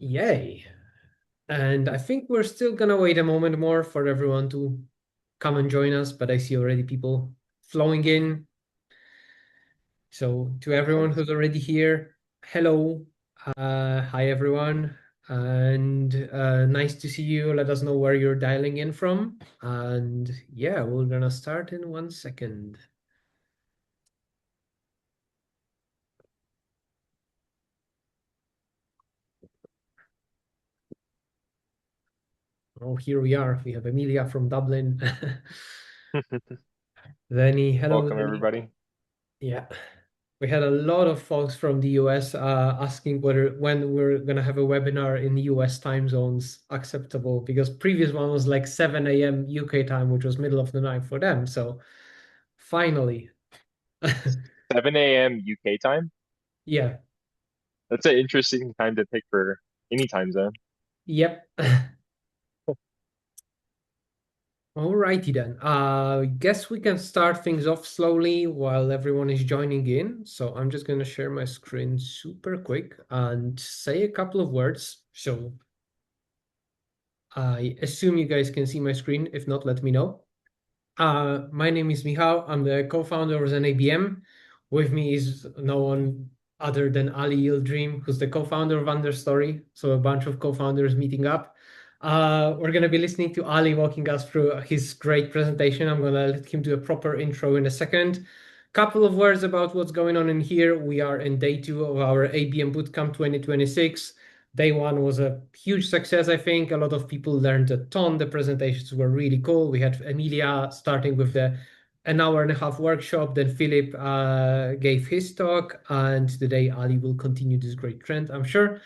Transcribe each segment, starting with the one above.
Yay. And I think we're still gonna wait a moment more for everyone to come and join us, but I see already people flowing in. So to everyone Excellent. who's already here, hello. Hi everyone. And nice to see you. Let us know where you're dialing in from. And yeah, we're gonna start in 1 second. Oh, here we are. We have Emilia from Dublin. Lenny, hello, Welcome, Lenny. everybody. Yeah. We had a lot of folks from the US asking whether when we're gonna have a webinar in US time zones acceptable, because previous one was like 7 a.m. UK time, which was middle of the night for them. So finally, 7 a.m. UK time. yeah, That's an interesting time to pick for any time zone. yep. Alrighty then. Guess we can start things off slowly while everyone is joining in. So I'm just gonna share my screen super quick and say a couple of words. So I assume you guys can see my screen. If not, let me know. My name is Michał. I'm the co-founder of ZenABM. With me is no one other than Ali Yildirim, who's the co-founder of Understory. So a bunch of co-founders meeting up. We're going to be listening to Ali walking us through his great presentation. I'm going to let him do a proper intro in a second. Couple of words about what's going on in here. We are in day two of our ABM Bootcamp 2026. Day one was a huge success, I think. A lot of people learned a ton. The presentations were really cool. We had Emilia starting with the an hour and a half workshop. Then Philip gave his talk, and today Ali will continue this great trend, I'm sure.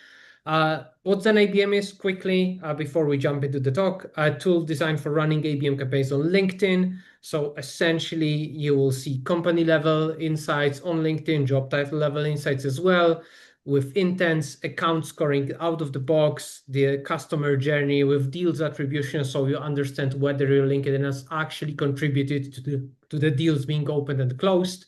What an ABM is quickly before we jump into the talk, a tool designed for running ABM campaigns on LinkedIn. So essentially, you will see company level insights on LinkedIn, job title level insights as well, with intents, account scoring out of the box, the customer journey with deals attribution, so you understand whether your LinkedIn has actually contributed to the deals being opened and closed.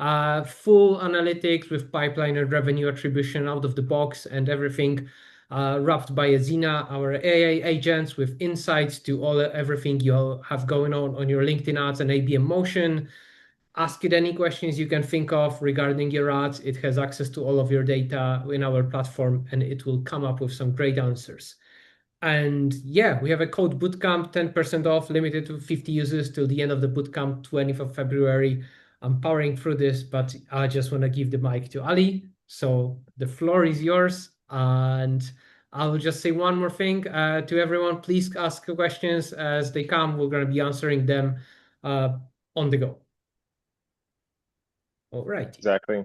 Full analytics with pipeline and revenue attribution out of the box and everything wrapped by Azina, our AI agents with insights to everything you have going on your LinkedIn ads and ABM motion. Ask it any questions you can think of regarding your ads. It has access to all of your data in our platform, and it will come up with some great answers. And yeah, we have a code Bootcamp, 10% off, limited to 50 users till the end of the Bootcamp, 20th of February. I'm powering through this, but I just want to give the mic to Ali. So the floor is yours. And I will just say one more thing to everyone. Please ask questions as they come. We're going to be answering them on the go. All righty. Exactly.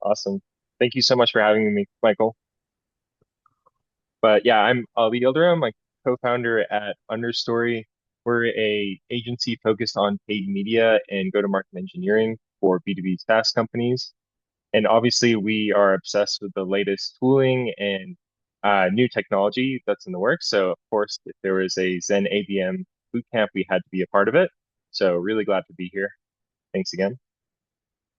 Awesome. Thank you so much for having me, Michael. But yeah, I'm Ali Yildirim, my co-founder at Understory. We're a agency focused on paid media and go-to-market engineering for B2B SaaS companies. And obviously, we are obsessed with the latest tooling and new technology that's in the works. So, of course, if there was a Zen ABM bootcamp, we had to be a part of it. So, really glad to be here. Thanks again.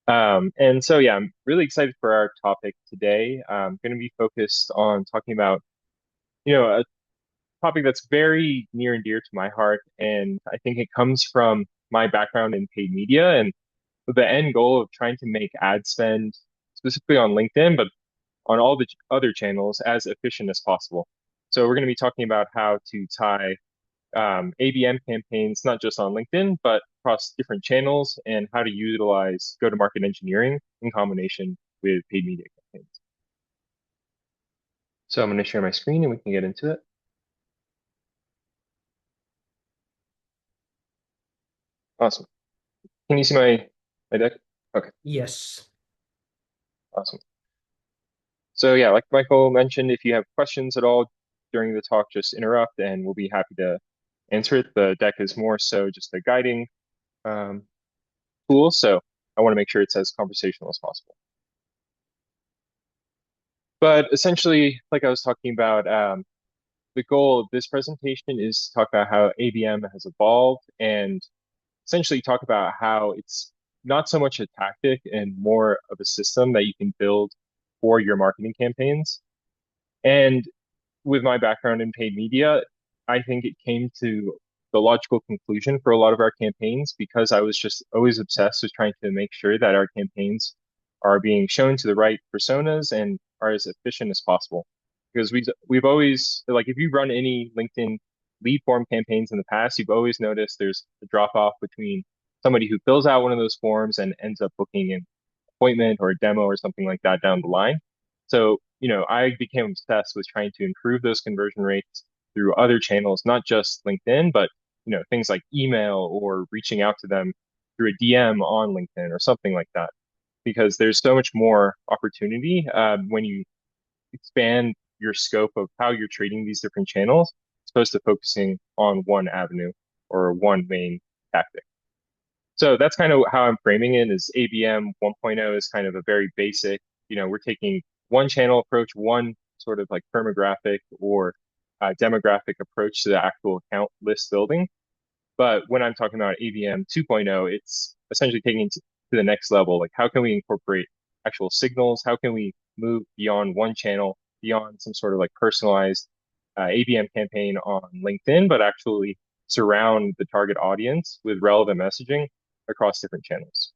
And so, yeah, I'm really excited for our topic today. I'm going to be focused on talking about, a topic that's very near and dear to my heart. And I think it comes from my background in paid media and the end goal of trying to make ad spend specifically on LinkedIn, but on all the other channels as efficient as possible. So we're going to be talking about how to tie ABM campaigns, not just on LinkedIn, but across different channels and how to utilize go-to-market engineering in combination with paid media campaigns. So I'm going to share my screen and we can get into it. Awesome. Can you see my deck? Okay, Yes. awesome. So yeah, like Michael mentioned, if you have questions at all during the talk, just interrupt and we'll be happy to answer it. The deck is more so just a guiding um, tool, so I want to make sure it's as conversational as possible. But essentially, like I was talking about, the goal of this presentation is to talk about how ABM has evolved and essentially talk about how it's not so much a tactic and more of a system that you can build for your marketing campaigns. And with my background in paid media, I think it came to the logical conclusion for a lot of our campaigns because I was just always obsessed with trying to make sure that our campaigns are being shown to the right personas and are as efficient as possible. Because we've always like if you run any LinkedIn lead form campaigns in the past, you've always noticed there's a drop off between somebody who fills out one of those forms and ends up booking an appointment or a demo or something like that down the line. So, I became obsessed with trying to improve those conversion rates through other channels, not just LinkedIn, but, things like email or reaching out to them through a DM on LinkedIn or something like that. Because there's so much more opportunity when you expand your scope of how you're treating these different channels, as opposed to focusing on one avenue or one main tactic. So that's kind of how I'm framing it is ABM 1.0 is kind of a very basic, we're taking one channel approach, one sort of like firmographic or demographic approach to the actual account list building. But when I'm talking about ABM 2.0, it's essentially taking it to the next level. Like how can we incorporate actual signals? How can we move beyond one channel, beyond some sort of like personalized ABM campaign on LinkedIn, but actually surround the target audience with relevant messaging across different channels.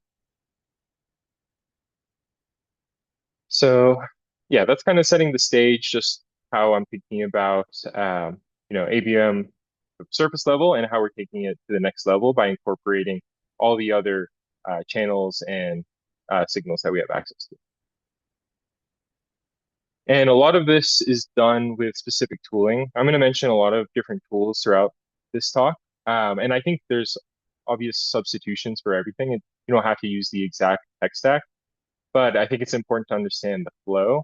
So yeah, that's kind of setting the stage, just how I'm thinking about, ABM surface level and how we're taking it to the next level by incorporating all the other channels and signals that we have access to. And a lot of this is done with specific tooling. I'm going to mention a lot of different tools throughout this talk. And I think there's obvious substitutions for everything. And you don't have to use the exact tech stack, but I think it's important to understand the flow.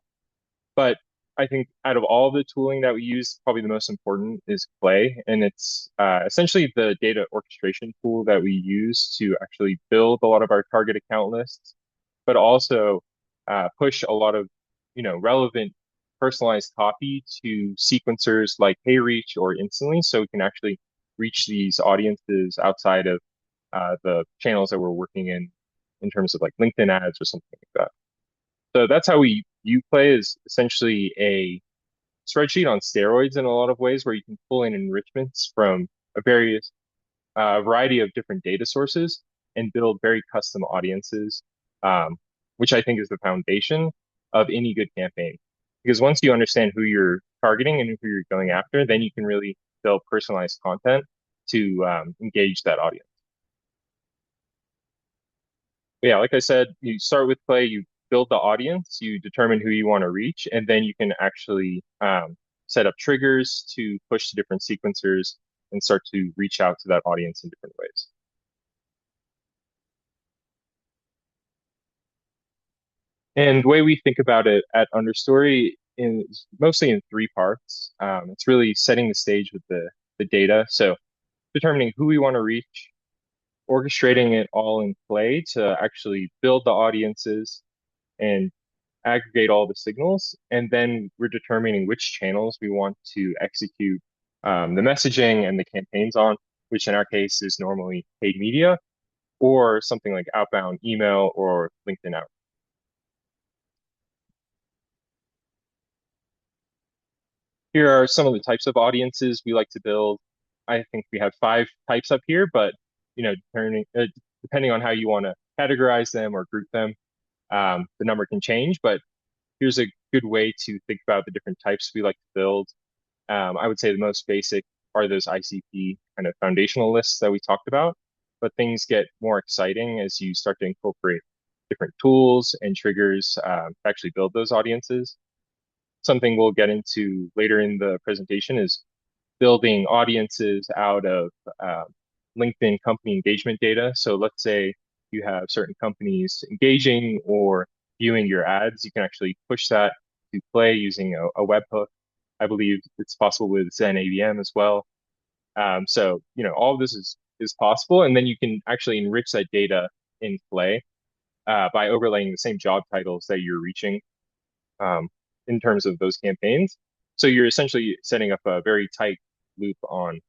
But I think out of all the tooling that we use, probably the most important is Clay. And it's essentially the data orchestration tool that we use to actually build a lot of our target account lists, but also push a lot of, relevant personalized copy to sequencers like HeyReach or Instantly, so we can actually reach these audiences outside of the channels that we're working in terms of like LinkedIn ads or something like that. So that's how we view Play is essentially a spreadsheet on steroids in a lot of ways, where you can pull in enrichments from a various variety of different data sources and build very custom audiences, which I think is the foundation of any good campaign. Because once you understand who you're targeting and who you're going after, then you can really build personalized content to engage that audience. But yeah, like I said, you start with Play, you build the audience, you determine who you want to reach, and then you can actually set up triggers to push to different sequencers and start to reach out to that audience in different ways. And the way we think about it at Understory is mostly in three parts. It's really setting the stage with the data. So determining who we want to reach, orchestrating it all in Play to actually build the audiences and aggregate all the signals. And then we're determining which channels we want to execute the messaging and the campaigns on, which in our case is normally paid media or something like outbound email or LinkedIn out. Here are some of the types of audiences we like to build. I think we have 5 types up here, but depending on how you want to categorize them or group them, the number can change. But here's a good way to think about the different types we like to build. I would say the most basic are those ICP kind of foundational lists that we talked about, but things get more exciting as you start to incorporate different tools and triggers to actually build those audiences. Something we'll get into later in the presentation is building audiences out of LinkedIn company engagement data. So let's say you have certain companies engaging or viewing your ads, you can actually push that to Play using a webhook. I believe it's possible with ZenABM as well. So, all of this is possible. And then you can actually enrich that data in Play by overlaying the same job titles that you're reaching um, in terms of those campaigns. So you're essentially setting up a very tight loop on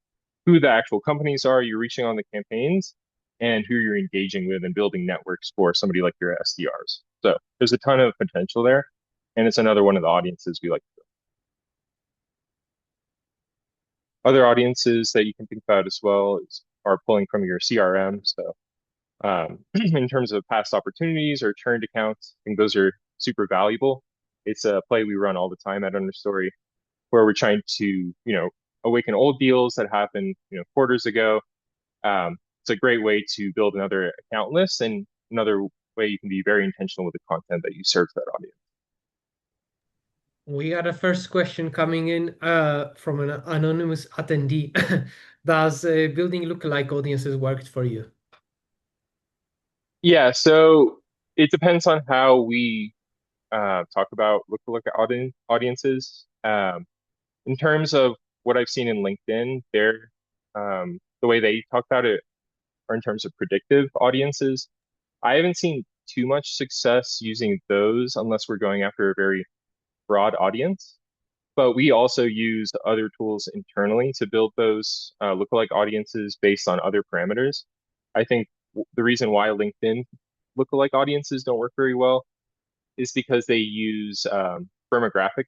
who the actual companies are you're reaching on the campaigns and who you're engaging with and building networks for somebody like your SDRs. So there's a ton of potential there. And it's another one of the audiences we like to build. Other audiences that you can think about as well are pulling from your CRM. So in terms of past opportunities or churned accounts, I think those are super valuable. It's a play we run all the time at Understory where we're trying to, awaken old deals that happened, quarters ago. It's a great way to build another account list and another way you can be very intentional with the content that you serve to that audience. We got a first question coming in from an anonymous attendee. Does building lookalike audiences worked for you? Yeah, so it depends on how we talk about lookalike audiences. In terms of what I've seen in LinkedIn, the way they talk about it, or in terms of predictive audiences, I haven't seen too much success using those unless we're going after a very broad audience. But we also use other tools internally to build those lookalike audiences based on other parameters. I think the reason why LinkedIn lookalike audiences don't work very well is because they use firmographic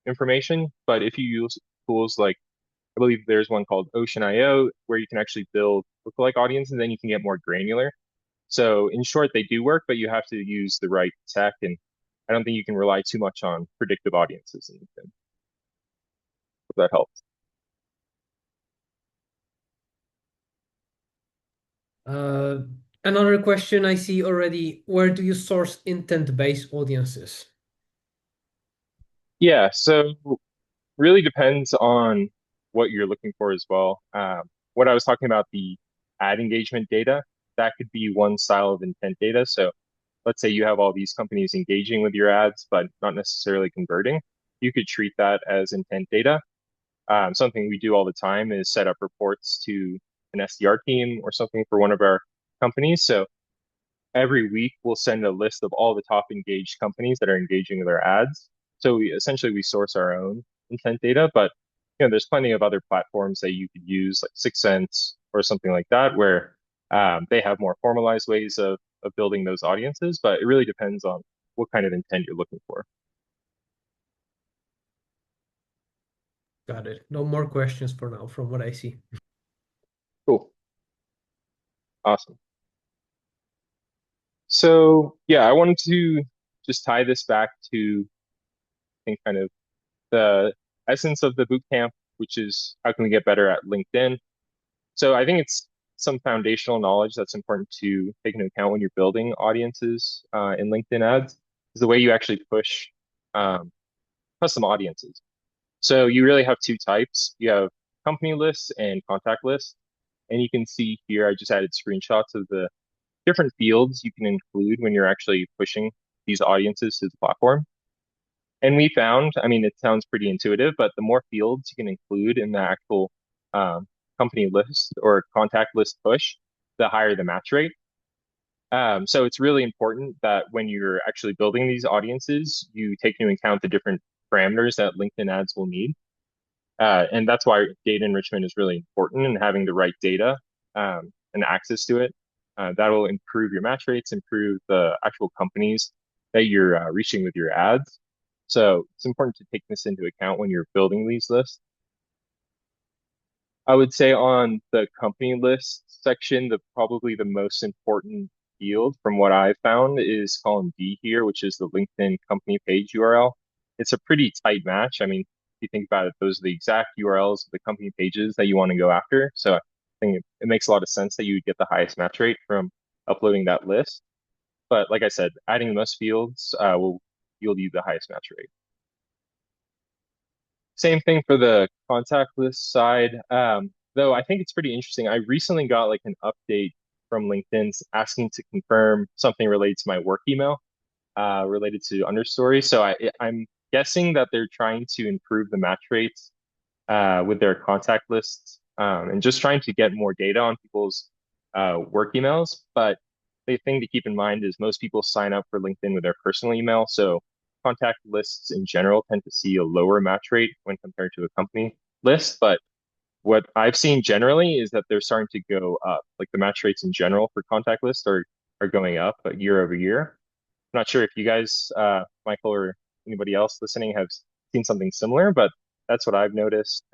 information. But if you use tools like, I believe there's one called Ocean.io where you can actually build lookalike audiences and then you can get more granular. So in short, they do work, but you have to use the right tech. And I don't think you can rely too much on predictive audiences in LinkedIn. If that helps. Uh, Another question I see already, where do you source intent-based audiences? Yeah, so really depends on what you're looking for as well. What I was talking about, the ad engagement data, that could be one style of intent data. So let's say you have all these companies engaging with your ads, but not necessarily converting. You could treat that as intent data. Something we do all the time is set up reports to an SDR team or something for one of our companies. So every week we'll send a list of all the top engaged companies that are engaging with our ads. So we source our own intent data, but there's plenty of other platforms that you could use, like 6sense or something like that, where they have more formalized ways of building those audiences. But it really depends on what kind of intent you're looking for. Got it. No more questions for now, from what I see. Cool, awesome. So yeah, I wanted to just tie this back to, I think, kind of the essence of the boot camp, which is how can we get better at LinkedIn. So I think it's some foundational knowledge that's important to take into account when you're building audiences in LinkedIn ads is the way you actually push um, custom audiences. So you really have two types. You have company lists and contact lists. And you can see here, I just added screenshots of the different fields you can include when you're actually pushing these audiences to the platform. And we found, I mean, it sounds pretty intuitive, but the more fields you can include in the actual um, company list or contact list push, the higher the match rate. So it's really important that when you're actually building these audiences, you take into account the different parameters that LinkedIn ads will need. And that's why data enrichment is really important and having the right data and access to it. That will improve your match rates, improve the actual companies that you're reaching with your ads. So it's important to take this into account when you're building these lists. I would say on the company list section, probably the most important field from what I've found is column D here, which is the LinkedIn company page URL. It's a pretty tight match. I mean, if you think about it, those are the exact URLs of the company pages that you want to go after. So I think it makes a lot of sense that you would get the highest match rate from uploading that list. But like I said, adding the most fields will yield you the highest match rate. Same thing for the contact list side. Though I think it's pretty interesting. I recently got like an update from LinkedIn asking to confirm something related to my work email, related to Understory. So I'm guessing that they're trying to improve the match rates with their contact lists and just trying to get more data on people's work emails. But the thing to keep in mind is most people sign up for LinkedIn with their personal email. So contact lists in general tend to see a lower match rate when compared to a company list. But what I've seen generally is that they're starting to go up. Like the match rates in general for contact lists are going up year over year. I'm not sure if you guys, Michael or anybody else listening, have seen something similar, but that's what I've noticed.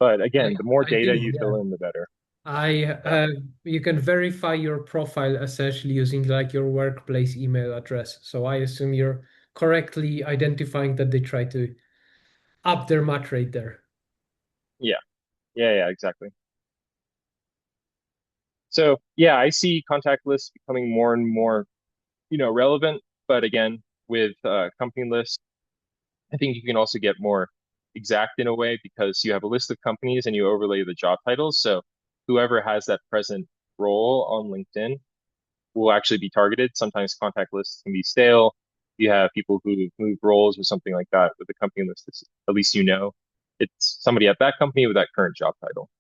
But I, again, the more I data do, you yeah. fill in, the better. I Yeah. You can verify your profile essentially using like your workplace email address. So I assume you're correctly identifying that they try to up their match rate there. Yeah. Yeah. Exactly. So yeah, I see contact lists becoming more and more, relevant. But again, with company lists, I think you can also get more exact in a way because you have a list of companies and you overlay the job titles. So whoever has that present role on LinkedIn will actually be targeted. Sometimes contact lists can be stale. You have people who move roles or something like that with the company list. At least it's somebody at that company with that current job title.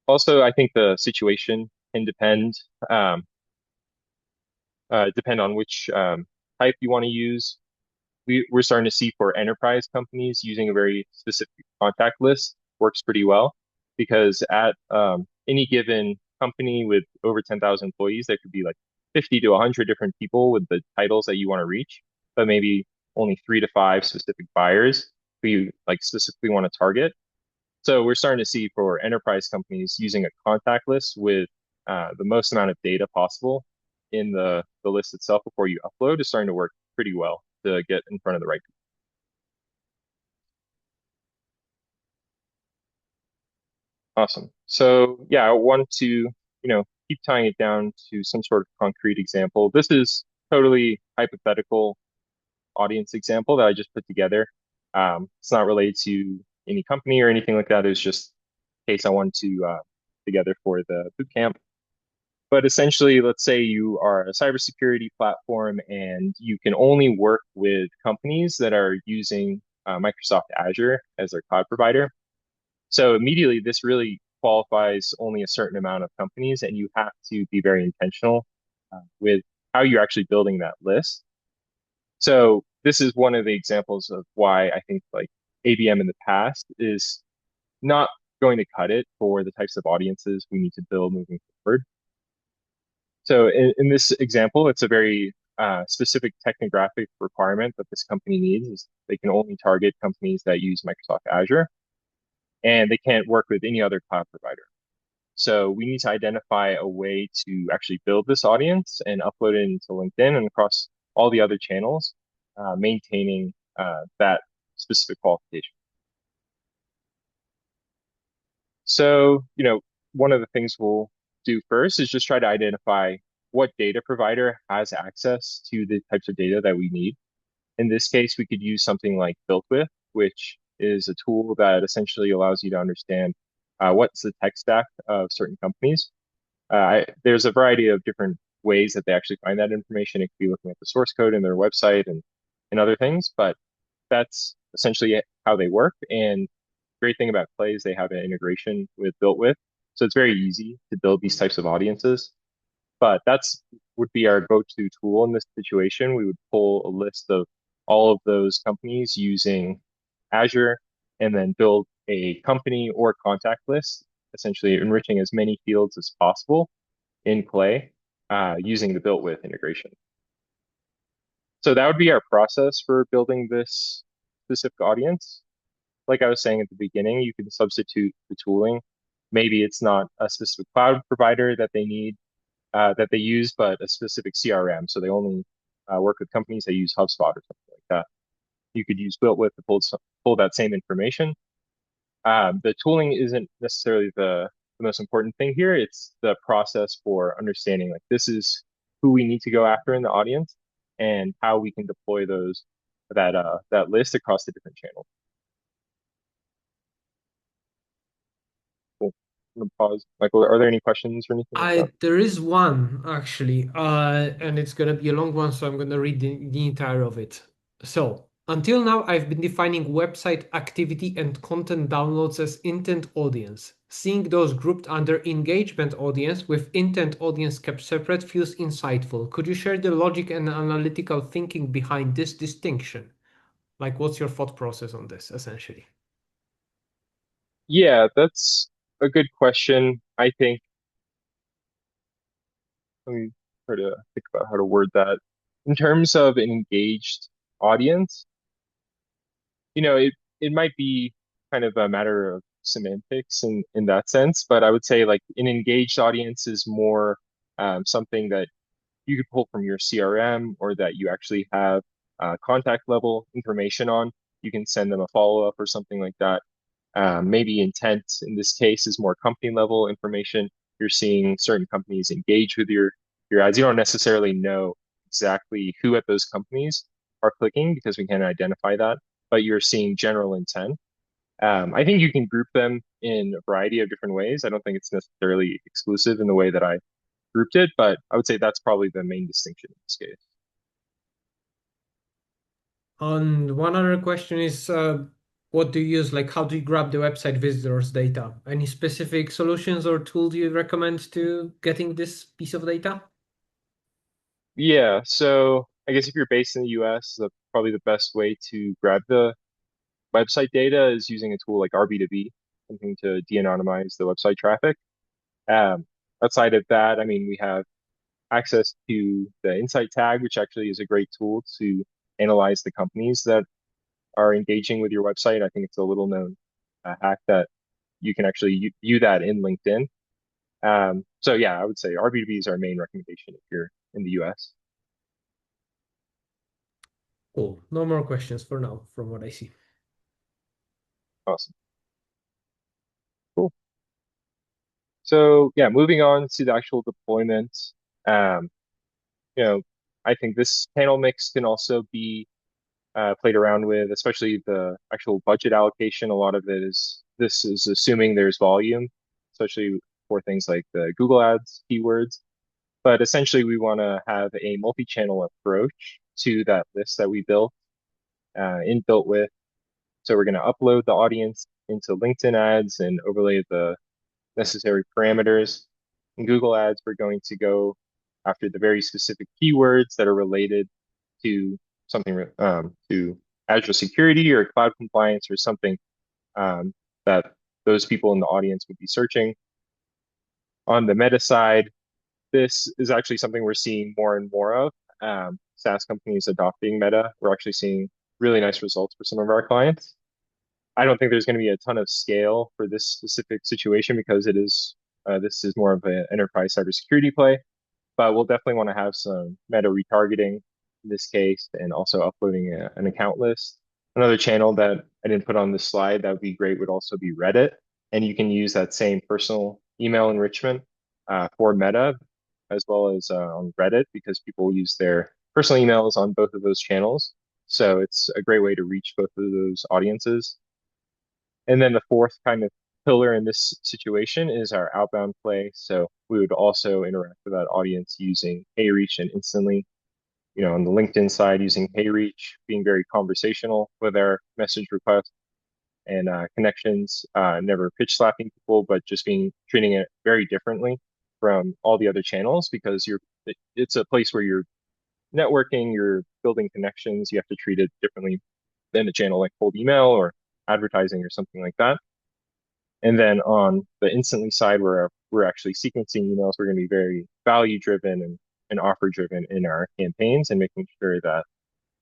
Also, I think the situation can um, depend on which type you want to use. We're starting to see for enterprise companies using a very specific contact list works pretty well because at any given company with over 10,000 employees, there could be like 50 to 100 different people with the titles that you want to reach, but maybe only 3 to 5 specific buyers who you like specifically want to target. So we're starting to see for enterprise companies using a contact list with the most amount of data possible in the list itself before you upload is starting to work pretty well to get in front of the right people. Awesome. So yeah, I want to, keep tying it down to some sort of concrete example. This is totally hypothetical audience example that I just put together. It's not related to any company or anything like that. It was just a case I wanted to together for the bootcamp. But essentially, let's say you are a cybersecurity platform and you can only work with companies that are using Microsoft Azure as their cloud provider. So immediately, this really qualifies only a certain amount of companies, and you have to be very intentional with how you're actually building that list. So this is one of the examples of why I think like ABM in the past is not going to cut it for the types of audiences we need to build moving forward. So in this example, it's a very specific technographic requirement that this company needs is they can only target companies that use Microsoft Azure and they can't work with any other cloud provider. So we need to identify a way to actually build this audience and upload it into LinkedIn and across all the other channels, maintaining that specific qualification. So, one of the things we'll do first is just try to identify what data provider has access to the types of data that we need. In this case, we could use something like Built With, which is a tool that essentially allows you to understand what's the tech stack of certain companies. There's a variety of different ways that they actually find that information. It could be looking at the source code in their website and other things, but that's essentially how they work. And great thing about Clay is they have an integration with Built With, so it's very easy to build these types of audiences. But that's would be our go-to tool in this situation. We would pull a list of all of those companies using Azure and then build a company or contact list, essentially enriching as many fields as possible in Clay using the Built With integration. So that would be our process for building this specific audience. Like I was saying at the beginning, you can substitute the tooling. Maybe it's not a specific cloud provider that they need, that they use, but a specific CRM. So they only work with companies that use HubSpot or something like that. You could use Built With to pull that same information. The tooling isn't necessarily the most important thing here. It's the process for understanding like this is who we need to go after in the audience and how we can deploy that list across the different channels. Cool. I'm gonna pause. Michael, are there any questions or anything like that? There is one actually, and it's gonna be a long one, so I'm gonna read the entire of it. So, until now, I've been defining website activity and content downloads as intent audience. Seeing those grouped under engagement audience with intent audience kept separate feels insightful. Could you share the logic and analytical thinking behind this distinction? Like, what's your thought process on this, essentially? Yeah, that's a good question. I think let me try to think about how to word that. In terms of an engaged audience, it might be kind of a matter of semantics in that sense, but I would say like an engaged audience is more something that you could pull from your CRM or that you actually have contact level information on. You can send them a follow up or something like that. Maybe intent in this case is more company level information. You're seeing certain companies engage with your ads. You don't necessarily know exactly who at those companies are clicking because we can't identify that, but you're seeing general intent. I think you can group them in a variety of different ways. I don't think it's necessarily exclusive in the way that I grouped it, but I would say that's probably the main distinction in this case. And one other question is, what do you use? Like, how do you grab the website visitors data? Any specific solutions or tools you recommend to getting this piece of data? Yeah, so I guess if you're based in the US, probably the best way to grab the website data is using a tool like RB2B, something to de-anonymize the website traffic. Um, Outside of that, I mean, we have access to the insight tag, which actually is a great tool to analyze the companies that are engaging with your website. I think it's a little known hack that you can actually view that in LinkedIn. So yeah, I would say RB2B is our main recommendation if you're in the US. Cool. No more questions for now, from what I see. Awesome. Cool. So yeah, moving on to the actual deployment. Um, you know, I think this panel mix can also be played around with, especially the actual budget allocation. A lot of it is this is assuming there's volume, especially for things like the Google Ads keywords. But essentially, we want to have a multi-channel approach to that list that we built inbuilt with. So we're going to upload the audience into LinkedIn ads and overlay the necessary parameters. In Google Ads, we're going to go after the very specific keywords that are related to something to Azure security or cloud compliance or something that those people in the audience would be searching. On the meta side, this is actually something we're seeing more and more of. SaaS companies adopting meta. We're actually seeing really nice results for some of our clients. I don't think there's going to be a ton of scale for this specific situation because it is this is more of an enterprise cybersecurity play, but we'll definitely want to have some meta retargeting in this case and also uploading an account list. Another channel that I didn't put on this slide that would be great would also be Reddit, and you can use that same personal email enrichment for meta as well as on Reddit because people use their personal emails on both of those channels. So it's a great way to reach both of those audiences. And then the fourth kind of pillar in this situation is our outbound play. So we would also interact with that audience using HeyReach and instantly, on the LinkedIn side, using HeyReach, being very conversational with our message requests and connections, never pitch slapping people, but just treating it very differently from all the other channels because it's a place where you're networking, you're building connections. You have to treat it differently than a channel like cold email or advertising or something like that. And then on the instantly side, where we're actually sequencing emails, we're going to be very value driven and offer driven in our campaigns and making sure that,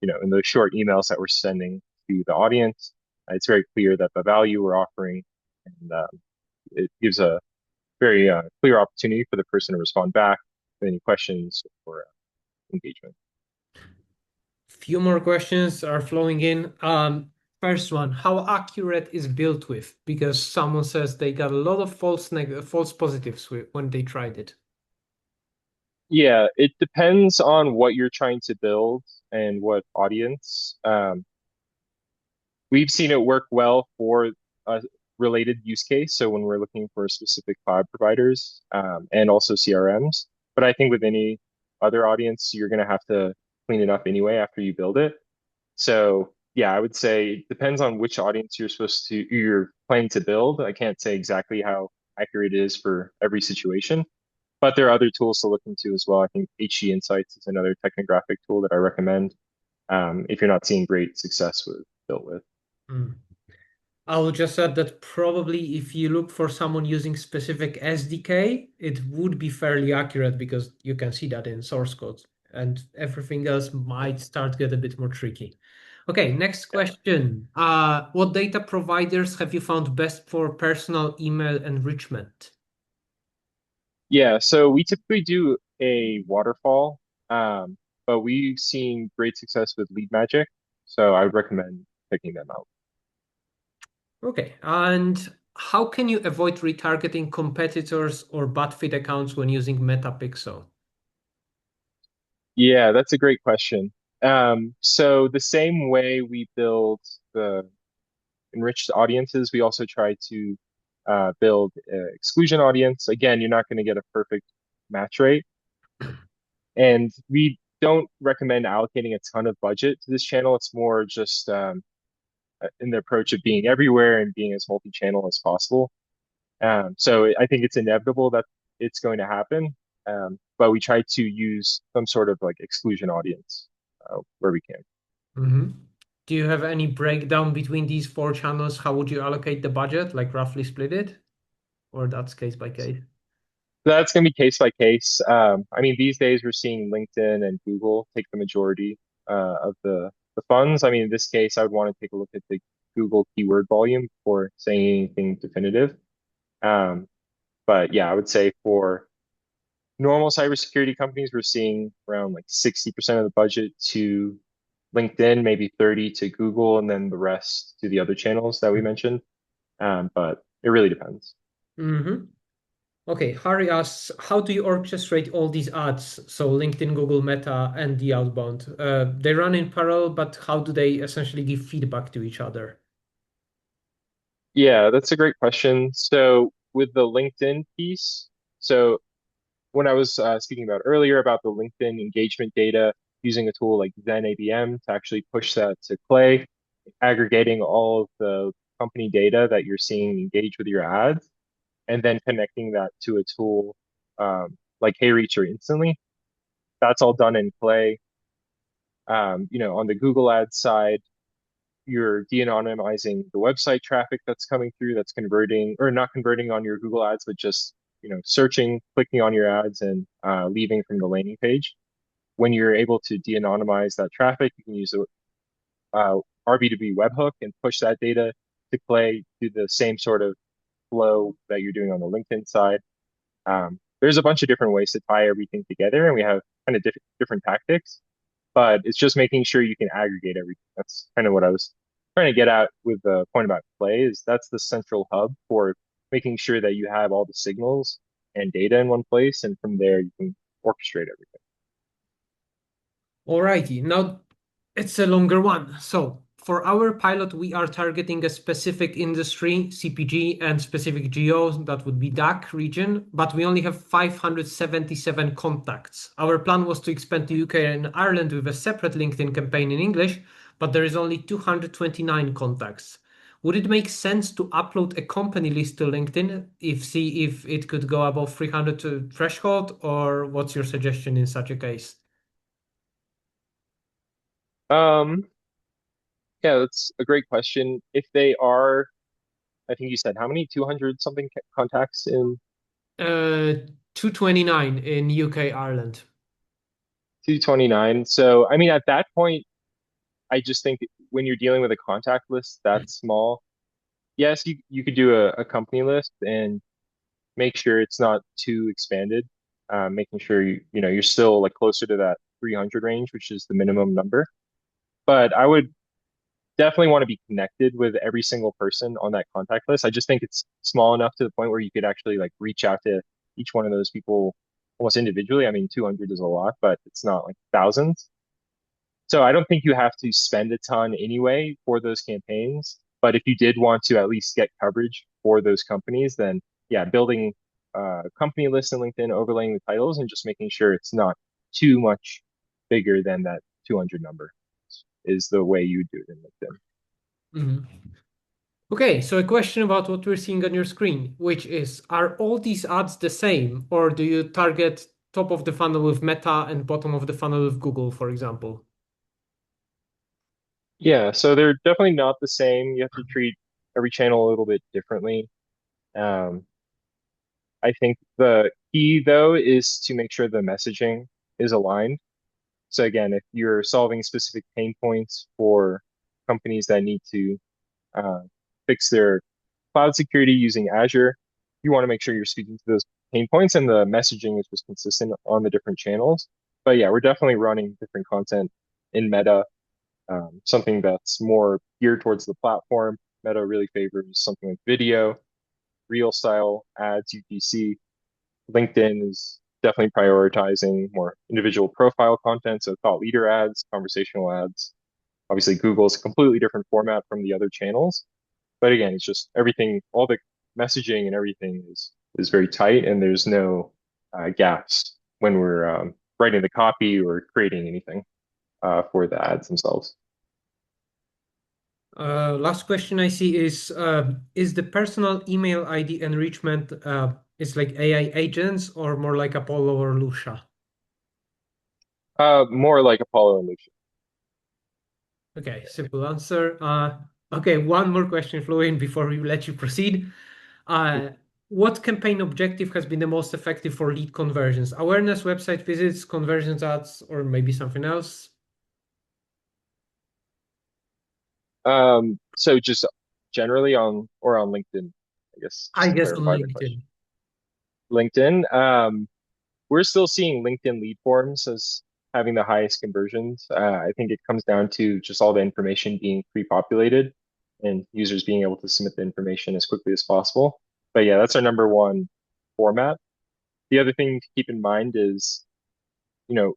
in those short emails that we're sending to the audience, it's very clear that the value we're offering and it gives a very clear opportunity for the person to respond back with any questions or engagement. Few more questions are flowing in. First one, how accurate is built with? Because someone says they got a lot of false positives when they tried it. Yeah, it depends on what you're trying to build and what audience. We've seen it work well for a related use case. So when we're looking for specific cloud providers and also CRMs, but I think with any other audience, you're going to have to clean it up anyway after you build it. So yeah, I would say it depends on which audience you're planning to build. I can't say exactly how accurate it is for every situation, but there are other tools to look into as well. I think HG Insights is another technographic tool that I recommend if you're not seeing great success with built with. Hmm. I will just add that probably if you look for someone using specific SDK, it would be fairly accurate because you can see that in source code, and everything else might start to get a bit more tricky. Okay, next question. What data providers have you found best for personal email enrichment? Yeah, so we typically do a waterfall, but we've seen great success with Lead Magic, so I would recommend picking them out. Okay, and how can you avoid retargeting competitors or bad fit accounts when using Metapixel? Yeah, that's a great question. So the same way we build the enriched audiences, we also try to build exclusion audience. Again, you're not going to get a perfect match rate, and we don't recommend allocating a ton of budget to this channel. It's more just in the approach of being everywhere and being as multi-channel as possible. So I think it's inevitable that it's going to happen, but we try to use some sort of like exclusion audience where we can. hmm Do you have any breakdown between these four channels? How would you allocate the budget, like roughly split it, or that's case by case? That's going to be case by case. I mean, these days we're seeing LinkedIn and Google take the majority of the funds. I mean, in this case, I would want to take a look at the Google keyword volume before saying anything definitive. Um, but yeah, I would say for normal cybersecurity companies, we're seeing around like 60% of the budget to LinkedIn, maybe 30 to Google, and then the rest to the other channels that we mentioned. But it really depends. hmm Okay, Harry asks, how do you orchestrate all these ads? So LinkedIn, Google, Meta, and the outbound. They run in parallel, but how do they essentially give feedback to each other? Yeah, that's a great question. So with the LinkedIn piece, so when I was speaking about earlier about the LinkedIn engagement data, using a tool like ZenABM to actually push that to Clay, aggregating all of the company data that you're seeing engage with your ads, and then connecting that to a tool like HeyReach Instantly. That's all done in Clay. On the Google Ads side, you're de-anonymizing the website traffic that's coming through, that's converting or not converting on your Google Ads, but just searching, clicking on your ads, and leaving from the landing page. When you're able to de-anonymize that traffic, you can use a RB2B webhook and push that data to Clay, do the same sort of flow that you're doing on the LinkedIn side. There's a bunch of different ways to tie everything together, and we have kind of different tactics, but it's just making sure you can aggregate everything. That's kind of what I was trying to get at with the point about Clay is that's the central hub for making sure that you have all the signals and data in one place, and from there you can orchestrate everything. Alrighty, now it's a longer one. So for our pilot, we are targeting a specific industry, CPG, and specific geos, that would be DAC region, but we only have 577 contacts. Our plan was to expand to UK and Ireland with a separate LinkedIn campaign in English, but there is only 229 contacts. Would it make sense to upload a company list to LinkedIn see if it could go above 300 threshold, or what's your suggestion in such a case? Um, yeah, that's a great question. If they are, I think you said how many? 200 something contacts in Uh, 229 in UK, Ireland. 229. So, I mean, at that point, I just think when you're dealing with a contact list that small, yes, you could do a company list and make sure it's not too expanded, making sure you're still like closer to that 300 range, which is the minimum number. But I would definitely want to be connected with every single person on that contact list. I just think it's small enough to the point where you could actually like reach out to each one of those people almost individually. I mean, 200 is a lot, but it's not like thousands. So I don't think you have to spend a ton anyway for those campaigns. But if you did want to at least get coverage for those companies, then yeah, building a company list in LinkedIn, overlaying the titles, and just making sure it's not too much bigger than that 200 number is the way you do it in LinkedIn. Mhm. Okay, so a question about what we're seeing on your screen, which is, are all these ads the same, or do you target top of the funnel with Meta and bottom of the funnel with Google, for example? Yeah, so they're definitely not the same. You have to treat every channel a little bit differently. Um, I think the key though is to make sure the messaging is aligned. So again, if you're solving specific pain points for companies that need to uh, fix their cloud security using Azure. You want to make sure you're speaking to those pain points and the messaging is just consistent on the different channels. But yeah, we're definitely running different content in Meta, something that's more geared towards the platform. Meta really favors something like video, real style ads, UGC. LinkedIn is definitely prioritizing more individual profile content, so thought leader ads, conversational ads. Obviously, Google's a completely different format from the other channels. But again, it's just everything, all the messaging and everything is very tight, and there's no gaps when we're writing the copy or creating anything for the ads themselves. Last question I see is the personal email ID enrichment is like AI agents or more like Apollo or Lucia? More like Apollo and Lucia. Okay, simple answer. Okay, one more question, Florin, before we let you proceed. Uh, what campaign objective has been the most effective for lead conversions? Awareness, website visits, conversions ads, or maybe something else? So just generally on or on LinkedIn, I guess, just I to guess on clarify the question. LinkedIn. LinkedIn, we're still seeing LinkedIn lead forms as having the highest conversions. I think it comes down to just all the information being pre-populated and users being able to submit the information as quickly as possible. But yeah, that's our number one format. The other thing to keep in mind is,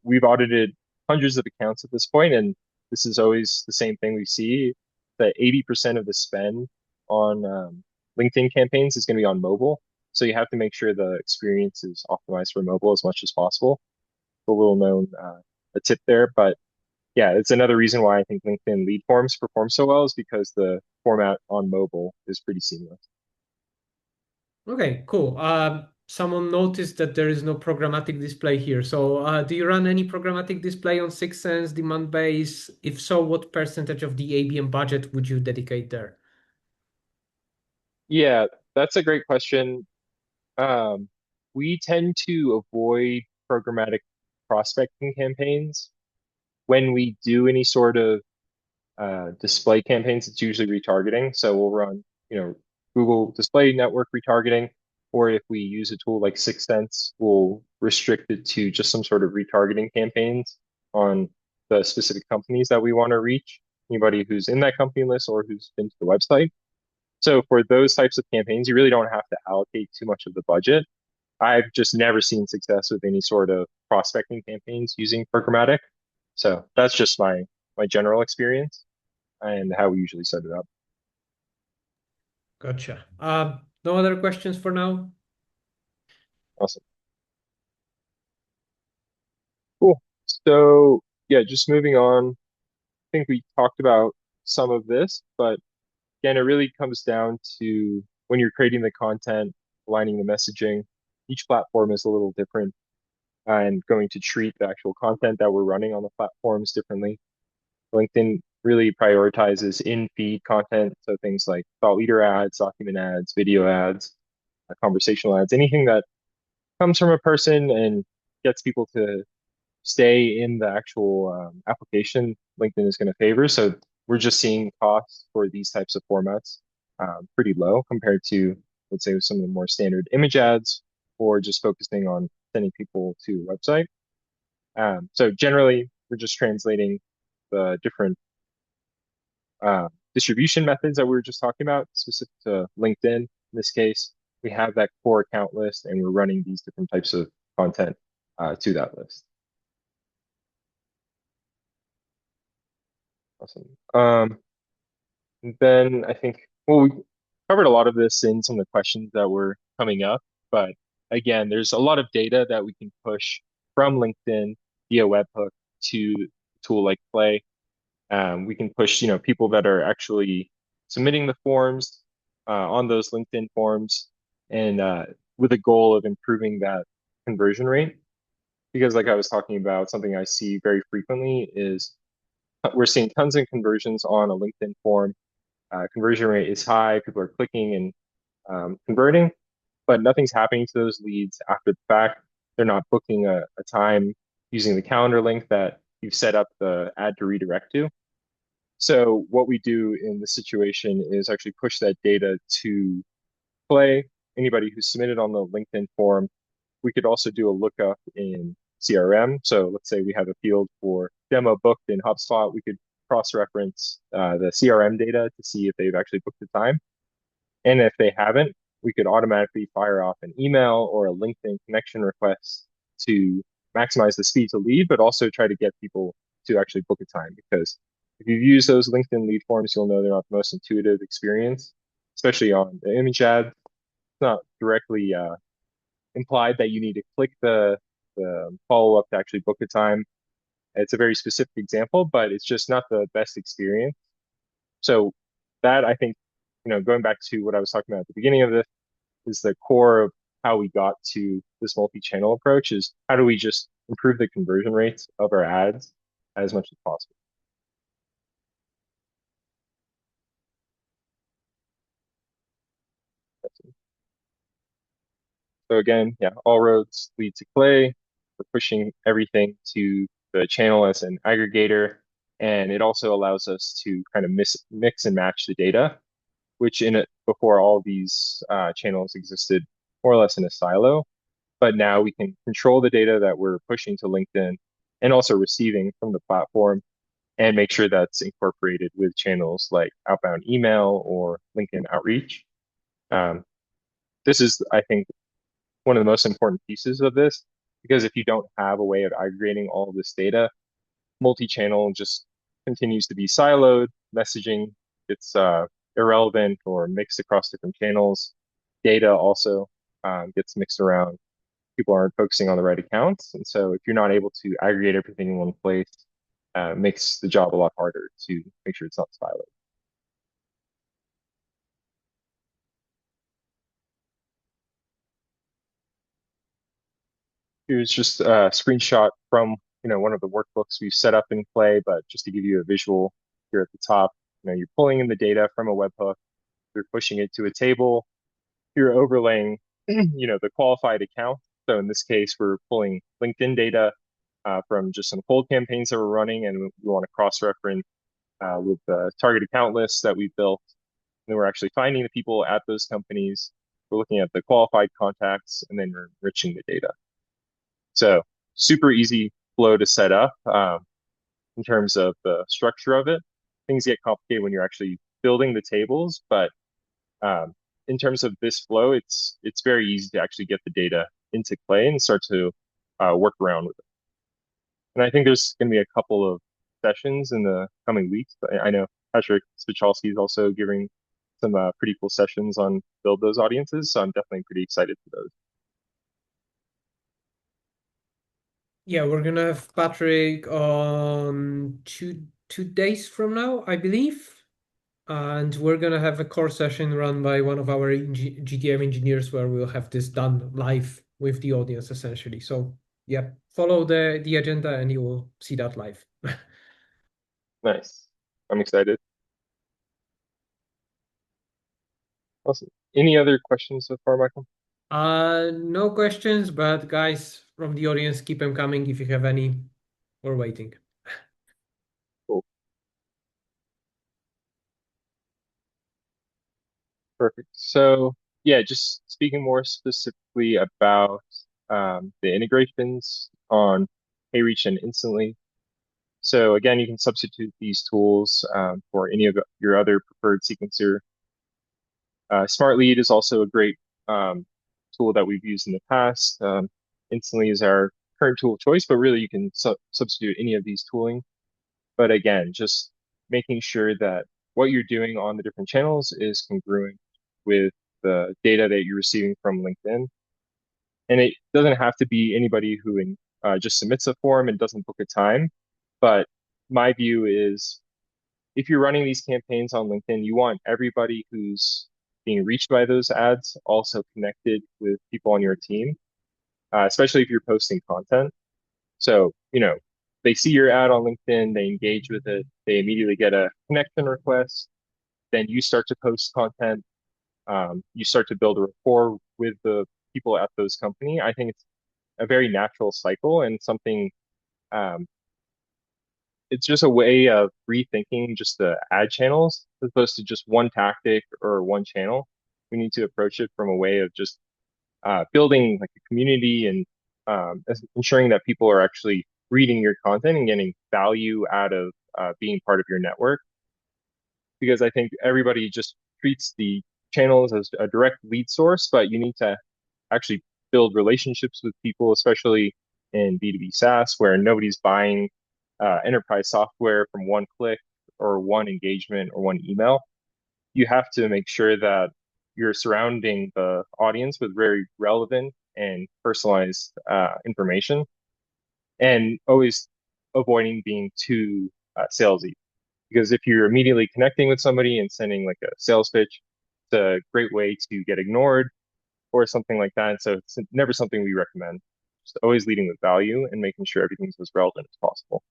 we've audited hundreds of accounts at this point, and this is always the same thing we see, that 80% of the spend on LinkedIn campaigns is going to be on mobile. So you have to make sure the experience is optimized for mobile as much as possible. A little known a tip there, but yeah, it's another reason why I think LinkedIn lead forms perform so well is because the format on mobile is pretty seamless. Okay, cool. Someone noticed that there is no programmatic display here. So, do you run any programmatic display on 6sense demand base? If so, what percentage of the ABM budget would you dedicate there? Yeah, that's a great question. Um, we tend to avoid programmatic prospecting campaigns. When we do any sort of display campaigns, it's usually retargeting. So we'll run, Google Display Network retargeting, or if we use a tool like 6sense, we'll restrict it to just some sort of retargeting campaigns on the specific companies that we want to reach, anybody who's in that company list or who's been to the website. So for those types of campaigns, you really don't have to allocate too much of the budget. I've just never seen success with any sort of prospecting campaigns using programmatic. So that's just my general experience and how we usually set it up. Gotcha. No other questions for now? Awesome. Cool. So yeah, just moving on. I think we talked about some of this, but again, it really comes down to when you're creating the content, aligning the messaging. Each platform is a little different and going to treat the actual content that we're running on the platforms differently. LinkedIn really prioritizes in-feed content, so things like thought leader ads, document ads, video ads, conversational ads, anything that comes from a person and gets people to stay in the actual application, LinkedIn is going to favor. So we're just seeing costs for these types of formats pretty low compared to, let's say, some of the more standard image ads or just focusing on sending people to a website. So generally, we're just translating the different distribution methods that we were just talking about, specific to LinkedIn. In this case, we have that core account list and we're running these different types of content to that list. Awesome. Then I think, well, we covered a lot of this in some of the questions that were coming up, but again, there's a lot of data that we can push from LinkedIn via webhook to a tool like Play. We can push, people that are actually submitting the forms on those LinkedIn forms and with a goal of improving that conversion rate. Because like I was talking about, something I see very frequently is we're seeing tons of conversions on a LinkedIn form. Conversion rate is high, people are clicking and converting, but nothing's happening to those leads after the fact. They're not booking a time using the calendar link that you've set up the ad to redirect to. So what we do in this situation is actually push that data to Play. Anybody who submitted on the LinkedIn form, we could also do a lookup in CRM. So let's say we have a field for demo booked in HubSpot. We could cross-reference the CRM data to see if they've actually booked the time. And if they haven't, we could automatically fire off an email or a LinkedIn connection request to maximize the speed to lead, but also try to get people to actually book a time. Because if you've used those LinkedIn lead forms, you'll know they're not the most intuitive experience, especially on the image ad. It's not directly implied that you need to click the follow up to actually book a time. It's a very specific example, but it's just not the best experience. So that I think, going back to what I was talking about at the beginning of this, is the core of how we got to this multi-channel approach is how do we just improve the conversion rates of our ads as much as possible. So again, yeah, all roads lead to Clay. We're pushing everything to the channel as an aggregator, and it also allows us to kind of mix and match the data, which in it before all these channels existed more or less in a silo. But now we can control the data that we're pushing to LinkedIn and also receiving from the platform and make sure that's incorporated with channels like outbound email or LinkedIn outreach. Um, this is, I think, one of the most important pieces of this because if you don't have a way of aggregating all of this data, multi-channel just continues to be siloed. Messaging it's irrelevant or mixed across different channels. Data also gets mixed around. People aren't focusing on the right accounts, and so if you're not able to aggregate everything in one place, it makes the job a lot harder to make sure it's not siloed. Here's just a screenshot from one of the workbooks we've set up in Play, but just to give you a visual here at the top, you're pulling in the data from a webhook, you're pushing it to a table, you're overlaying the qualified account. So in this case, we're pulling LinkedIn data from just some cold campaigns that we're running, and we want to cross-reference with the target account lists that we've built. And then we're actually finding the people at those companies. We're looking at the qualified contacts, and then we're enriching the data. So super easy flow to set up in terms of the structure of it. Things get complicated when you're actually building the tables, but in terms of this flow, it's very easy to actually get the data into Clay and start to work around with it. And I think there's going to be a couple of sessions in the coming weeks. I know Patrick Spichalski is also giving some pretty cool sessions on build those audiences, so I'm definitely pretty excited for those. Yeah, we're gonna have Patrick on two days from now, I believe. And we're gonna have a core session run by one of our GTM engineers where we'll have this done live with the audience essentially. So yeah, follow the agenda and you will see that live. Nice. I'm excited. Awesome. Any other questions so far, Michael? No questions, but guys from the audience, keep them coming if you have any. We're waiting. Cool. Perfect. So yeah, just speaking more specifically about the integrations on HeyReach and Instantly. So again, you can substitute these tools for any of your other preferred sequencer. Smart Lead is also a great tool that we've used in the past. Instantly is our current tool of choice, but really you can substitute any of these tooling. But again, just making sure that what you're doing on the different channels is congruent with the data that you're receiving from LinkedIn. And it doesn't have to be anybody who just submits a form and doesn't book a time. But my view is if you're running these campaigns on LinkedIn, you want everybody who's being reached by those ads also connected with people on your team, especially if you're posting content. So, they see your ad on LinkedIn, they engage with it, they immediately get a connection request, then you start to post content, you start to build a rapport with the people at those company. I think it's a very natural cycle and something um, it's just a way of rethinking just the ad channels as opposed to just one tactic or one channel. We need to approach it from a way of just building like a community and ensuring that people are actually reading your content and getting value out of being part of your network. Because I think everybody just treats the channels as a direct lead source, but you need to actually build relationships with people, especially in B2B SaaS, where nobody's buying enterprise software from one click or one engagement or one email. You have to make sure that you're surrounding the audience with very relevant and personalized information and always avoiding being too salesy. Because if you're immediately connecting with somebody and sending like a sales pitch, it's a great way to get ignored or something like that. So it's never something we recommend. Just always leading with value and making sure everything's as relevant as possible.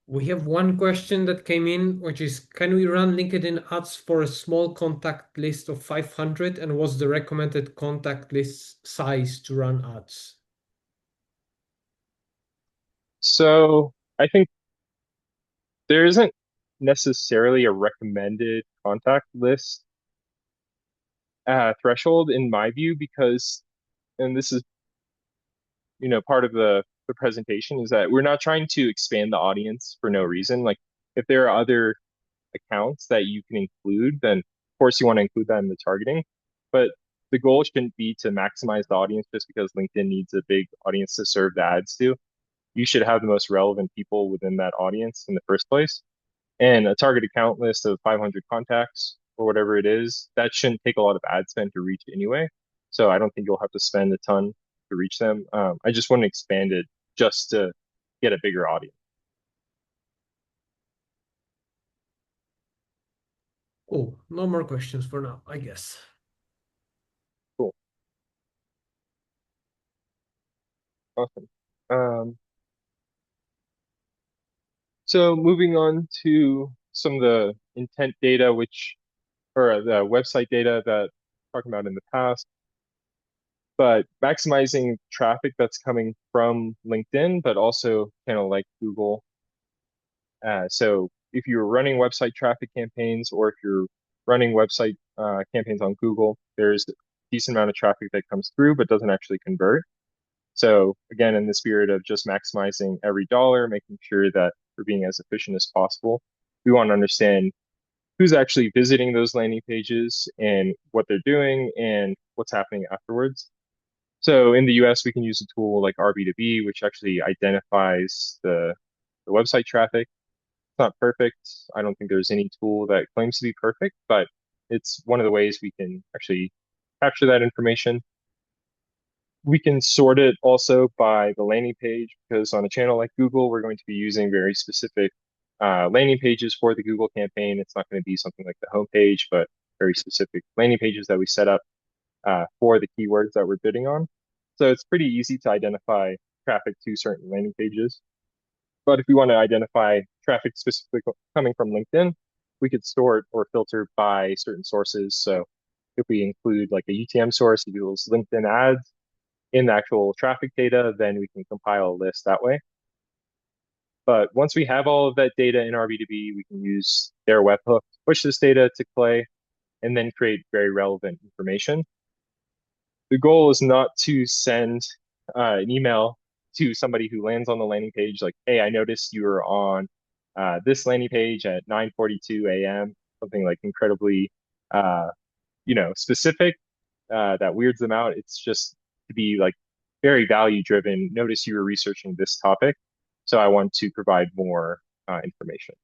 We have one question that came in, which is, can we run LinkedIn ads for a small contact list of 500? And what's the recommended contact list size to run ads? So I think there isn't necessarily a recommended contact list threshold in my view because, and this is, part of the presentation is that we're not trying to expand the audience for no reason. Like if there are other accounts that you can include, then of course you want to include that in the targeting. But the goal shouldn't be to maximize the audience just because LinkedIn needs a big audience to serve the ads to. You should have the most relevant people within that audience in the first place. And a target account list of 500 contacts or whatever it is, that shouldn't take a lot of ad spend to reach anyway. So I don't think you'll have to spend a ton to reach them. I just want to expand it just to get a bigger audience. Oh, no more questions for now, I guess. Cool. Awesome. Um, so moving on to some of the intent data, or the website data that I talked about in the past, but maximizing traffic that's coming from LinkedIn, but also channel like Google. So if you're running website traffic campaigns or if you're running website campaigns on Google, there's a decent amount of traffic that comes through but doesn't actually convert. So again, in the spirit of just maximizing every dollar, making sure that we're being as efficient as possible, we want to understand who's actually visiting those landing pages and what they're doing and what's happening afterwards. So in the US, we can use a tool like RB2B, which actually identifies the website traffic. It's not perfect. I don't think there's any tool that claims to be perfect, but it's one of the ways we can actually capture that information. We can sort it also by the landing page because on a channel like Google, we're going to be using very specific landing pages for the Google campaign. It's not going to be something like the homepage, but very specific landing pages that we set up for the keywords that we're bidding on. So it's pretty easy to identify traffic to certain landing pages. But if we want to identify traffic specifically coming from LinkedIn, we could sort or filter by certain sources. So if we include like a UTM source, it equals LinkedIn ads in the actual traffic data, then we can compile a list that way. But once we have all of that data in RB2B, we can use their webhook, push this data to Clay, and then create very relevant information. The goal is not to send an email to somebody who lands on the landing page like, hey, I noticed you were on this landing page at 9:42 a.m., something like incredibly, uh, specific that weirds them out. It's just to be like very value driven. Notice you were researching this topic, so I want to provide more information.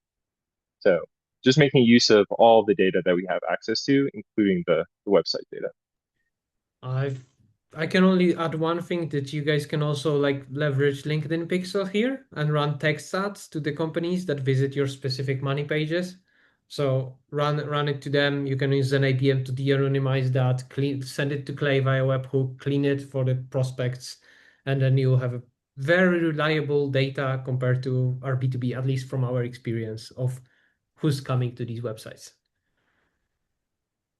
So just making use of all the data that we have access to, including the website data. I've I can only add one thing that you guys can also like leverage LinkedIn Pixel here and run text ads to the companies that visit your specific money pages. So run it to them. You can use an ABM to de-anonymize that, send it to Clay via webhook, clean it for the prospects, and then you'll have a very reliable data compared to our B2B, at least from our experience of who's coming to these websites.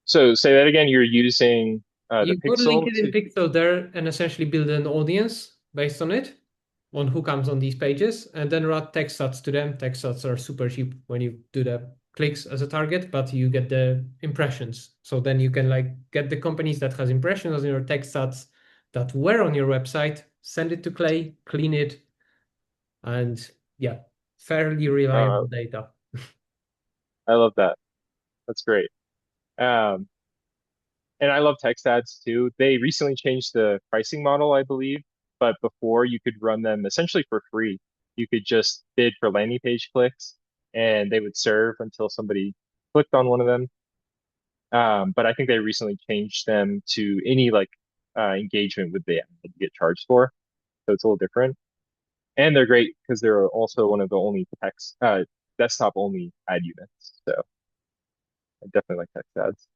So say that again, you're using the You go to pixel LinkedIn to, Pixel there and essentially build an audience based on it. on who comes on these pages and then route text stats to them. Text stats are super cheap when you do the clicks as a target, but you get the impressions. So then you can like get the companies that has impressions on your text stats that were on your website, send it to Clay, clean it, and yeah, fairly Uh, reliable data. I love that. That's great. Um, and I love text ads too. They recently changed the pricing model, I believe, but before you could run them essentially for free. You could just bid for landing page clicks and they would serve until somebody clicked on one of them. But I think they recently changed them to any like engagement with the ad that you get charged for. So it's a little different. And they're great because they're also one of the only text desktop only ad units. So I definitely like text ads.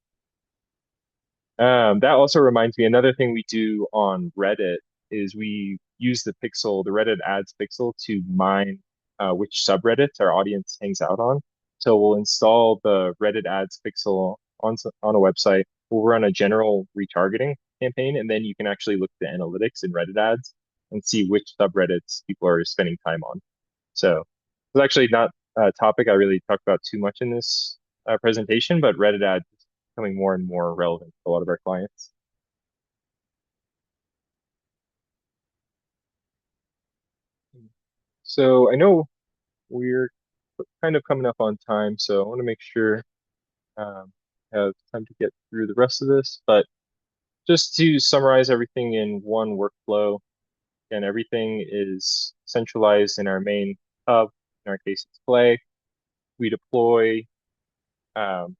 That also reminds me, another thing we do on Reddit is we use the Reddit ads pixel to mine which subreddits our audience hangs out on. So we'll install the Reddit ads pixel on a website. We'll run a general retargeting campaign, and then you can actually look at the analytics in Reddit ads and see which subreddits people are spending time on. So it's actually not a topic I really talk about too much in this presentation, but Reddit ads becoming more and more relevant for a lot of our clients. So I know we're kind of coming up on time, so I want to make sure have time to get through the rest of this. But just to summarize everything in one workflow, and everything is centralized in our main hub. In our case, it's Play. We deploy um,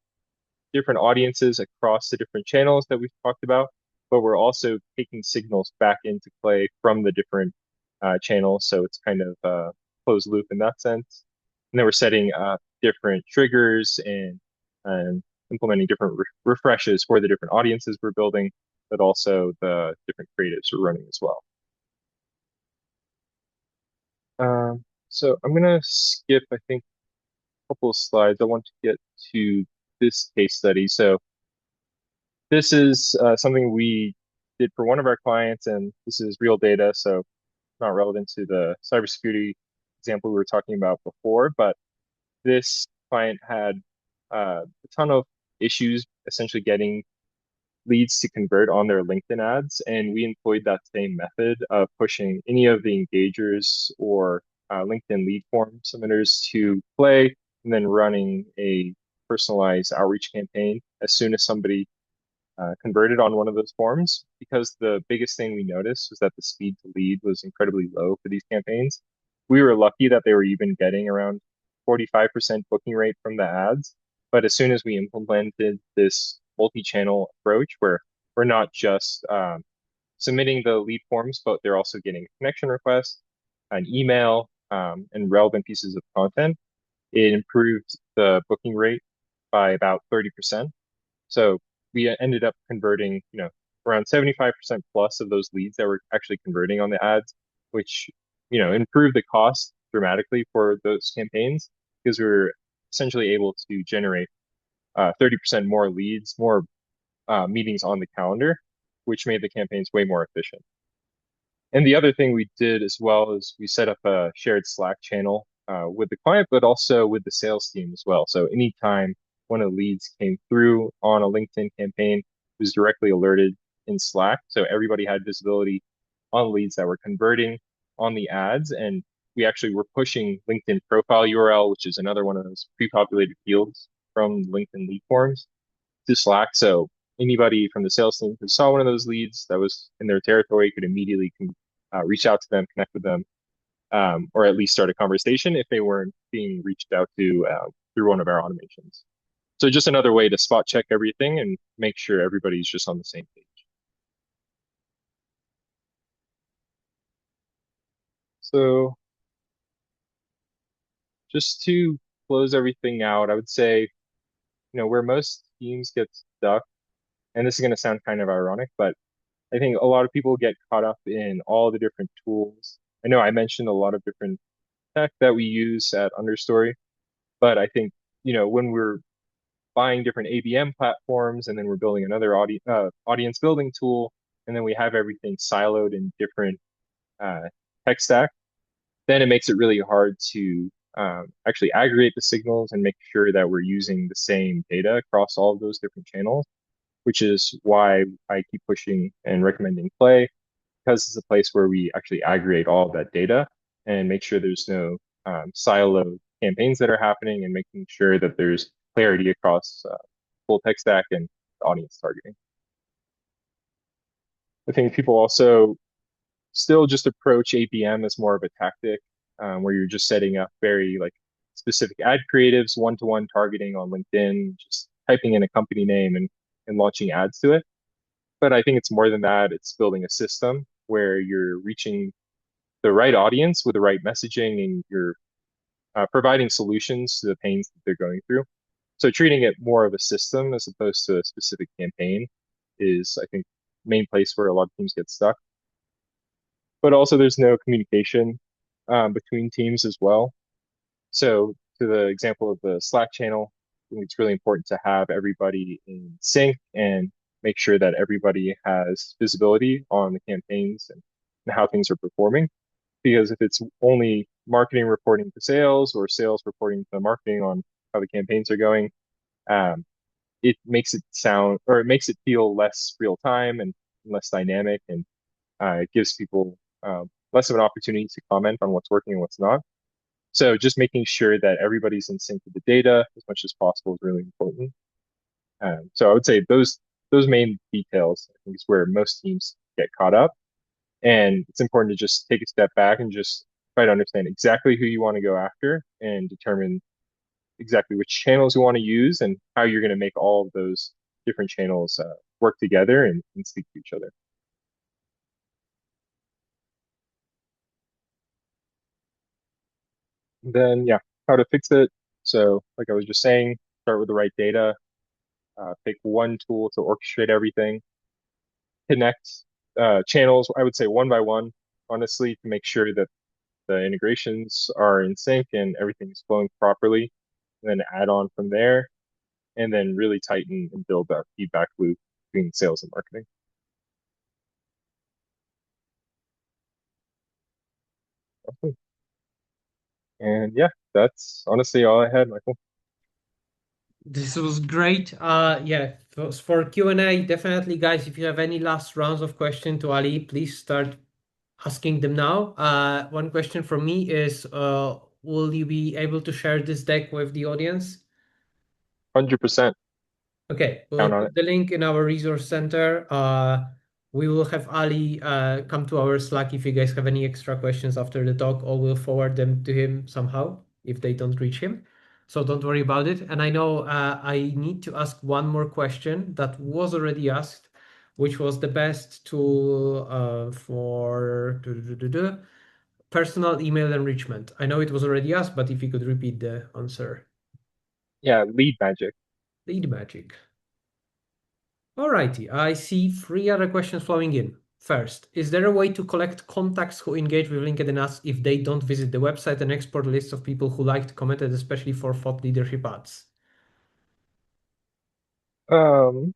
different audiences across the different channels that we've talked about, but we're also taking signals back into Play from the different channels. So it's kind of closed loop in that sense. And then we're setting up different triggers and implementing different refreshes for the different audiences we're building, but also the different creatives we're running as well. So I'm gonna skip, I think, a couple of slides. I want to get to this case study. So this is something we did for one of our clients, and this is real data, so not relevant to the cybersecurity example we were talking about before. But this client had a ton of issues essentially getting leads to convert on their LinkedIn ads, and we employed that same method of pushing any of the engagers or LinkedIn lead form submitters to Play, and then running a personalized outreach campaign as soon as somebody converted on one of those forms, because the biggest thing we noticed was that the speed to lead was incredibly low for these campaigns. We were lucky that they were even getting around 45% booking rate from the ads. But as soon as we implemented this multi-channel approach where we're not just submitting the lead forms, but they're also getting a connection request, an email, and relevant pieces of content, it improved the booking rate by about 30%. So we ended up converting, around 75% plus of those leads that were actually converting on the ads, which, improved the cost dramatically for those campaigns because we were essentially able to generate 30% more leads, more meetings on the calendar, which made the campaigns way more efficient. And the other thing we did as well is we set up a shared Slack channel with the client, but also with the sales team as well. So anytime one of the leads came through on a LinkedIn campaign, it was directly alerted in Slack. So everybody had visibility on leads that were converting on the ads. And we actually were pushing LinkedIn profile URL, which is another one of those pre-populated fields from LinkedIn lead forms, to Slack. So anybody from the sales team who saw one of those leads that was in their territory could immediately reach out to them, connect with them, or at least start a conversation if they weren't being reached out to through one of our automations. So just another way to spot check everything and make sure everybody's just on the same page. So just to close everything out, I would say, where most teams get stuck, and this is going to sound kind of ironic, but I think a lot of people get caught up in all the different tools. I know I mentioned a lot of different tech that we use at Understory, but I think, when we're buying different ABM platforms and then we're building another audience building tool, and then we have everything siloed in different uh, tech stack, then it makes it really hard to actually aggregate the signals and make sure that we're using the same data across all of those different channels, which is why I keep pushing and recommending Clay, because it's a place where we actually aggregate all of that data and make sure there's no silo campaigns that are happening and making sure that there's clarity across full tech stack and audience targeting. I think people also still just approach ABM as more of a tactic, where you're just setting up very like specific ad creatives, one-to-one targeting on LinkedIn, just typing in a company name and launching ads to it. But I think it's more than that. It's building a system where you're reaching the right audience with the right messaging and you're providing solutions to the pains that they're going through. So treating it more of a system as opposed to a specific campaign is, I think, main place where a lot of teams get stuck. But also there's no communication between teams as well. So to the example of the Slack channel, I think it's really important to have everybody in sync and make sure that everybody has visibility on the campaigns and how things are performing. Because if it's only marketing reporting to sales or sales reporting to marketing on how the campaigns are going, um, it makes it sound or it makes it feel less real time and less dynamic, and it gives people less of an opportunity to comment on what's working and what's not. So just making sure that everybody's in sync with the data as much as possible is really important. So I would say those main details, I think, is where most teams get caught up. And it's important to just take a step back and just try to understand exactly who you want to go after and determine exactly which channels you want to use and how you're going to make all of those different channels work together and speak to each other. Then, yeah, how to fix it. So, like I was just saying, start with the right data, pick one tool to orchestrate everything, connect channels, I would say one by one, honestly, to make sure that the integrations are in sync and everything's flowing properly, and then add on from there, and then really tighten and build that feedback loop between sales and marketing. And yeah, that's honestly all I had, Michael. This was great. Yeah, for Q&A, definitely, guys, if you have any last rounds of question to Ali, please start asking them now. One question from me is, will you be able to share this deck with the audience? 100% Okay, we'll count on put it. the link in our resource center. We will have Ali come to our Slack if you guys have any extra questions after the talk, or we'll forward them to him somehow if they don't reach him. So don't worry about it. And I know I need to ask one more question that was already asked, which was the best tool for personal email enrichment. I know it was already asked, but if you could repeat the answer. Yeah, lead magic. Lead magic. Alrighty, I see three other questions flowing in. First, is there a way to collect contacts who engage with LinkedIn ads if they don't visit the website and export lists of people who liked, commented, especially for thought leadership ads? Um,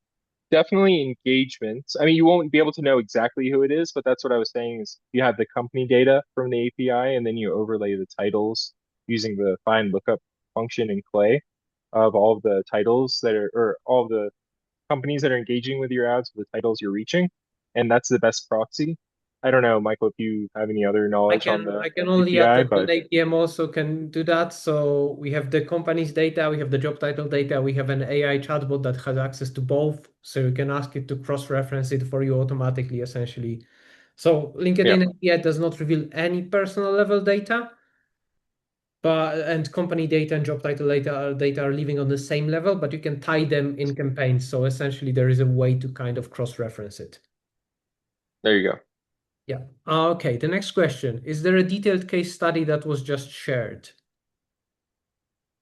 Definitely engagements. I mean, you won't be able to know exactly who it is, but that's what I was saying is you have the company data from the API and then you overlay the titles using the find lookup function in Clay of all of the titles that are, or all of the companies that are engaging with your ads, with the titles you're reaching. And that's the best proxy. I don't know, Michael, if you have any other I knowledge on can the I can only add API, that the but ABM also can do that. So we have the company's data, we have the job title data, we have an AI chatbot that has access to both. So you can ask it to cross-reference it for you automatically, essentially. So yeah, LinkedIn API does not reveal any personal level data, but and company data and job title data are living on the same level, but you can tie them in campaigns. So essentially, there is a way to kind of cross-reference it. there you go. Yeah. Okay. The next question. Is there a detailed case study that was just shared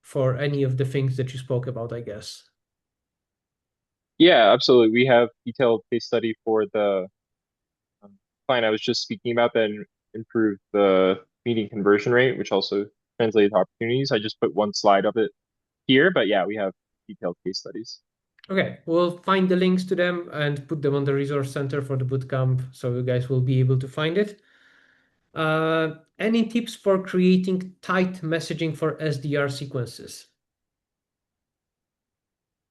for any of the things that you spoke about, I guess? Yeah, absolutely. We have detailed case study for the client I was just speaking about that improved the meeting conversion rate, which also translated to opportunities. I just put one slide of it here, but yeah, we have detailed case studies. Okay. We'll find the links to them and put them on the resource center for the bootcamp, so you guys will be able to find it. Any tips for creating tight messaging for SDR sequences?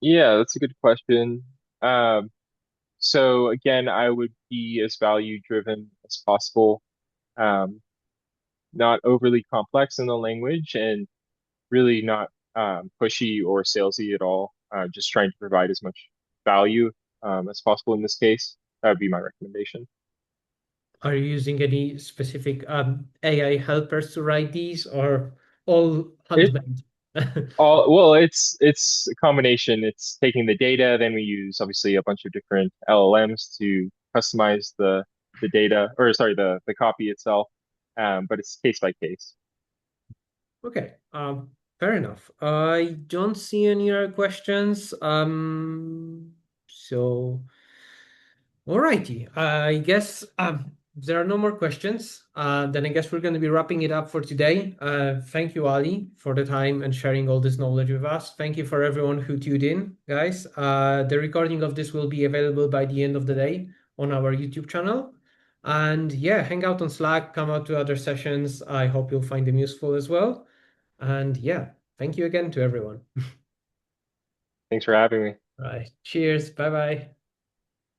Yeah, that's a good question. Um, so again, I would be as value driven as possible, um, not overly complex in the language, and really not pushy or salesy at all. Just trying to provide as much value as possible in this case. That would be my recommendation. Are you using any specific AI helpers to write these or all It handmade? all well, it's a combination. It's taking the data, then we use obviously a bunch of different LLMs to customize the data, or sorry, the copy itself. But it's case by case. Okay, fair enough. I don't see any other questions. So alrighty. I guess there are no more questions. Then I guess we're going to be wrapping it up for today. Thank you, Ali, for the time and sharing all this knowledge with us. Thank you for everyone who tuned in, guys. The recording of this will be available by the end of the day on our YouTube channel. And yeah, hang out on Slack, come out to other sessions. I hope you'll find them useful as well. And yeah, thank you again to everyone. Thanks for having me. Right. Cheers. Bye bye.